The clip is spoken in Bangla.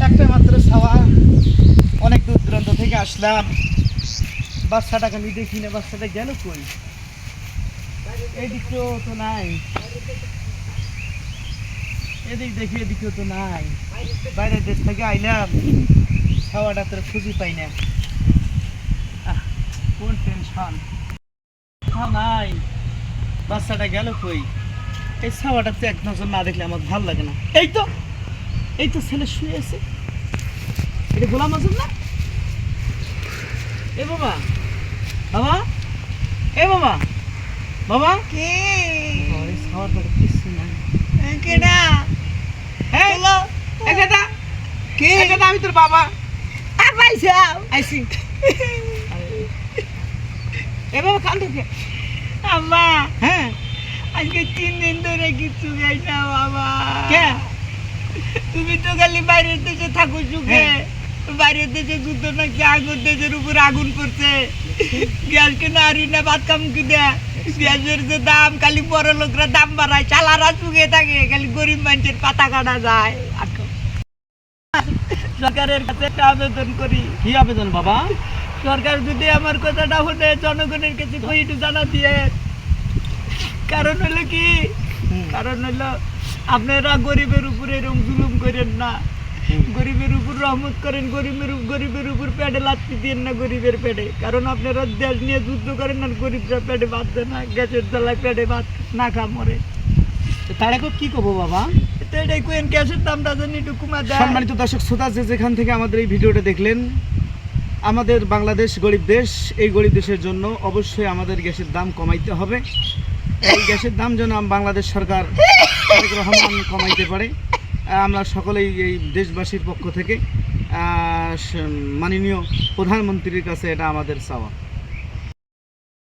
একটা মাত্র ছাওয়া, অনেক দূর দূরান্ত থেকে আসলাম। বাচ্চাটাকে আমি দেখি না, বাচ্চাটা গেল কই? এদিকেও তো নাই, এদিক দেখি এদিকেও তো নাই। বাইরের দেশ থেকে আইলাম, ছাওয়াটা তোর খুঁজে পাই না। কোন টেনশন নাই, বাচ্চাটা গেল কই? এই ছাওয়াটা তো এক নজর না দেখলে আমার ভালো লাগে না। এই তো ছেলে শুয়ে আছে, এটা গোলাম আজম না? এ বাবা, বাবা, এ বাবা, বাবা কে এই ছাওয়াটা কিছু নাই। কেডা এই হ্যালো একাদা, কে একাদা, আমি তোর বাবা আবাইছাও আইসি। এ বাবা কান থেকে। আম্মা হ্যাঁ আজকে 3 দিন ধরে কিছু খাই না বাবা। কে? তুমি তো খালি বাইরের দেশে থাকো সুখে। হ্যাঁ। বাইরের দেশে যুদ্ধ নাকি আগুন, দেশের উপর আগুন করছে। গ্যাস কেনা আরি না ভাত কাম কি দেয়। গ্যাসের যে দাম, খালি বড় লোকরা দাম বাড়ায়, চালারা চুকে থাকে, খালি গরিব মানুষের পাতা কাটা যায়। সরকারের কাছে একটা আবেদন করি, কি আবেদন বাবা? সরকার যদি আমার কথাটা শুনে জনগণের কাছে কই একটু জানা দিয়ে। কারণ হলো কি, কারণ হলো আপনারা গরিবের উপরে এরকম জুলুম করেন না, গরিবের উপর রহমত করেন, গরিবের উপর পেটে লাথি দিন না, গরিবের পেটে। কারণ আপনারা দেশ নিয়ে যুদ্ধ করেন আর গরিবরা পেটে ভাত দেয় না, গ্যাসের জ্বালায় পেটে ভাত না খা মরে। তার এখন কি করবো বাবা? তো এটাই কেন গ্যাসের দামটা যেন একটু কমা দেয়। সম্মানিত দর্শক শ্রোতা, যে যেখান থেকে আমাদের এই ভিডিওটা দেখলেন, আমাদের বাংলাদেশ গরিব দেশ, এই গরিব দেশের জন্য অবশ্যই আমাদের গ্যাসের দাম কমাইতে হবে। এই গ্যাসের দাম যেন বাংলাদেশ সরকার তারেক রহমান কমাইতে পারে, আমরা সকলেই এই দেশবাসীর পক্ষ থেকে মাননীয় প্রধানমন্ত্রীর কাছে এটা আমাদের চাওয়া।